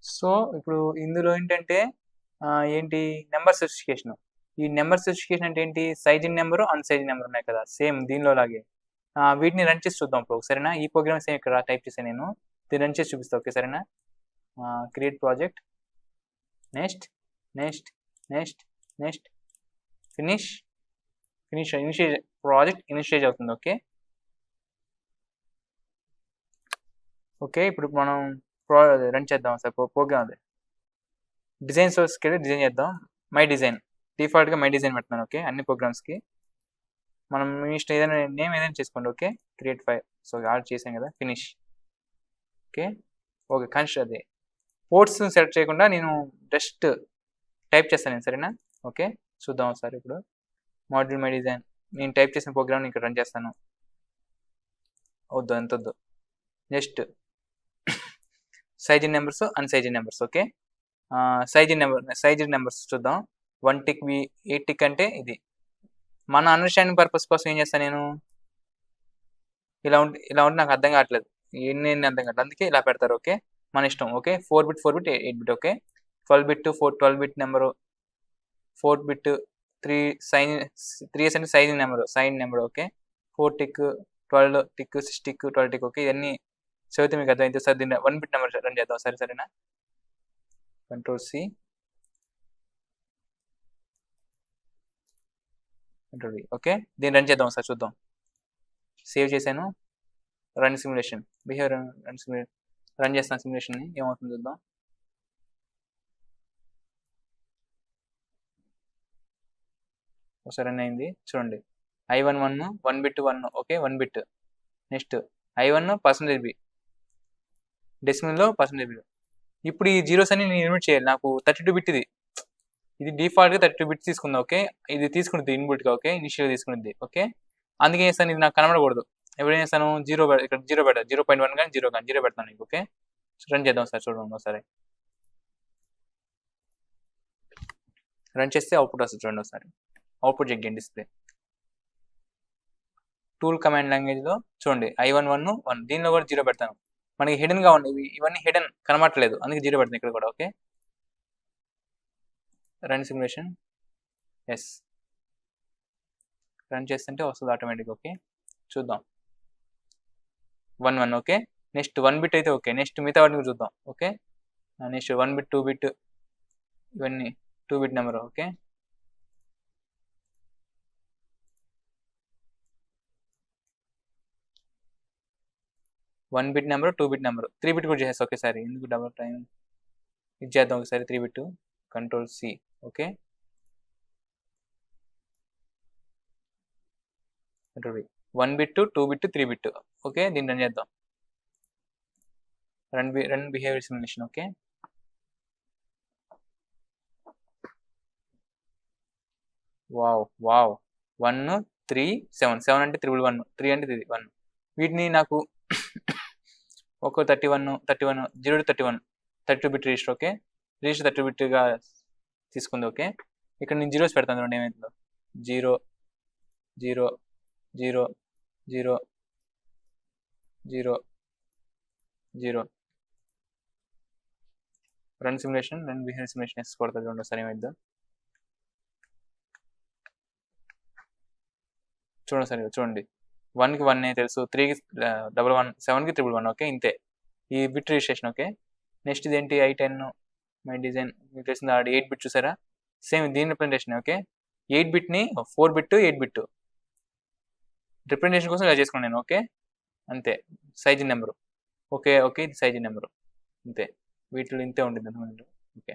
So ఇప్పుడు ఇందులో ఏంటంటే ఏంటి నెంబర్ స్పెసిఫికేషన్. ఈ నెంబర్ స్పెసిఫికేషన్ అంటే ఏంటి, సైజ్ ఇన్ నెంబరు అన్సైజ్ నెంబర్ ఉన్నాయి కదా సేమ్ దీనిలో లాగే. వీటిని రన్ చేసి చూద్దాం ఇప్పుడు సరేనా. ఈ ప్రోగ్రామ్ సేమ్ ఇక్కడ టైప్ చేశాను నేను, దీన్ని రన్ చేసి చూపిస్తా ఓకే సరేనా. Create project, next next next next finish initiate project initiate అవుతుంది ఓకే. ఓకే ఇప్పుడు మనం రన్ చేద్దాం సార్ ప్రోగ్రామ్. అదే డిజైన్ సోర్స్కి వెళ్ళి డిజైన్ చేద్దాం. మై డిజైన్ డిఫాల్ట్గా మై డిజైన్ పెడుతున్నాను ఓకే అన్ని ప్రోగ్రామ్స్కి. మనం మీ ఇష్టం ఏదైనా నేమ్ ఏదైనా చేసుకోండి okay. Create file, so add చేసాం కదా, ఫినిష్ ఓకే. ఓకే కన్స్ట్రక్ట్ అదే పోర్ట్స్ సెలెక్ట్ చేయకుండా నేను జస్ట్ టైప్ చేస్తాను నేను సరేనా. ఓకే చూద్దాం ఒకసారి ఇప్పుడు మాడ్యూల్ మై డిజైన్ నేను టైప్ చేసిన ప్రోగ్రామ్ ఇక్కడ రన్ చేస్తాను. వద్దు ఎంత వద్దు. Next size in numbers unsized in numbers okay. Size in numbers చూద్దాం. 1 tick 8 tick అంటే ఇది మన అండర్స్టాండింగ్ పర్పస్ కోసం ఏం చేస్తాను నేను, ఇలా ఉంటే నాకు అర్థం కావట్లేదు, ఎన్ని అర్థం కావట్లేదు, అందుకే ఇలా పెడతారు ఓకే. మన ఇష్టం okay. 4 bit 8 bit okay. 12 bit 12 bit number, 4 bit 3 అంటే size number okay. 4 tick 12 tick 6 tick 12 tick okay. ఇవన్నీ చదివితే మీకు అర్థమైతే సార్ దీన్ని 1 bit నెంబర్ రన్ చేద్దాం సరేనా. Control C, control V okay. దీన్ని రన్ చేద్దాం సార్ చూద్దాం. సేవ్ చేశాను, రన్ సిమ్యులేషన్ బిహేవియర్ రన్ చేస్తాను సిమ్యులేషన్ని, ఏమవుతుంది చూద్దాం. ఒకసారి రన్ అయింది చూడండి. I1 1 bit 1 okay 1 bit. Next I1 %b డెసిమల్లో %b. ఇప్పుడు ఈ జీరోస్ అన్ని నేను ఇన్పుట్ చేయాలి, నాకు 32 bit ఇది డిఫాల్ట్గా 32 bit తీసుకుంది ఓకే. ఇది తీసుకుంటుంది ఇన్పుట్గా ఓకే, ఇనిషియల్గా తీసుకుంటుంది ఓకే. అందుకే చేస్తాను, ఇది నాకు కనబడకూడదు. ఎప్పుడు ఏం చేస్తాను, ఇక్కడ 0 పెడతాను, 0.1 కానీ 0 పెడతాను నీకు ఓకే. రన్ చేద్దాం సార్ చూడండి ఒకసారి. రన్ చేస్తే అవుట్పుట్ వస్తుంది చూడండి ఒకసారి. అవుట్పుట్ చెక్ చేయండి డిస్ప్లే. టూల్ కమాండ్ లాంగ్వేజ్లో చూడండి I1 1 దీనిలో కూడా 0 పెడతాను. మనకి హిడెన్గా ఉన్నాయి ఇవన్నీ, హిడెన్ కనబడట్లేదు అందుకే 0 పెడతాను ఇక్కడ కూడా okay. Run simulation, yes run చేస్తుంటే వస్తుంది ఆటోమేటిక్ ఓకే. చూద్దాం 1 ఓకే. నెక్స్ట్ 1 bit అయితే ఓకే. నెక్స్ట్ మిగతా వాటిని చూద్దాం ఓకే. నెక్స్ట్ 1 bit 2 bit ఇవన్నీ 2 bit number okay. 1 bit number 2 bit number 3 bit కూడా చేసేస్తా ఒకేసారి, ఎందుకు డబుల్ టైం. ఇది చేద్దాం ఒకసారి 3 bit. Control C okay. Control V 1 bit 2 bit 3 bit okay. దీన్ని రన్ చేద్దాం. Run behaviour simulation okay. Wow 1 3 7 అంటే 1 3 అంటే 1. వీటిని నాకు ఒక 31 0 to 31 32 bit register okay. Register 32 bitగా తీసుకుంది ఓకే. ఇక్కడ నేను జీరోస్ పెడతాను చూడండి ఏమైతుందో. 0 0 0 0 0 0. Run simulation, run behaviour simulation yes కొడతా చూడండి ఒకసారి ఏమైందో. చూడండి సరే చూడండి. 1కి 1 తెలుసు, 3కి 11 7కి 111 ఓకే. ఇంతే ఈ బిట్ రిజిస్ట్రేషన్ ఓకే. నెక్స్ట్ ఇదేంటి I10 మై డిజైన్ మీకు తెలిసింది, 8 bit చూసారా, సేమ్ దీని representation okay. 8 bitని 4 bit 8 bit representation కోసం ఇలా చేసుకున్నాను నేను ఓకే. అంతే సైజ్ నెంబరు ఓకే. ఇది సైజ్ నెంబరు అంతే, వీటిలో ఇంతే ఉంటుంది ఓకే.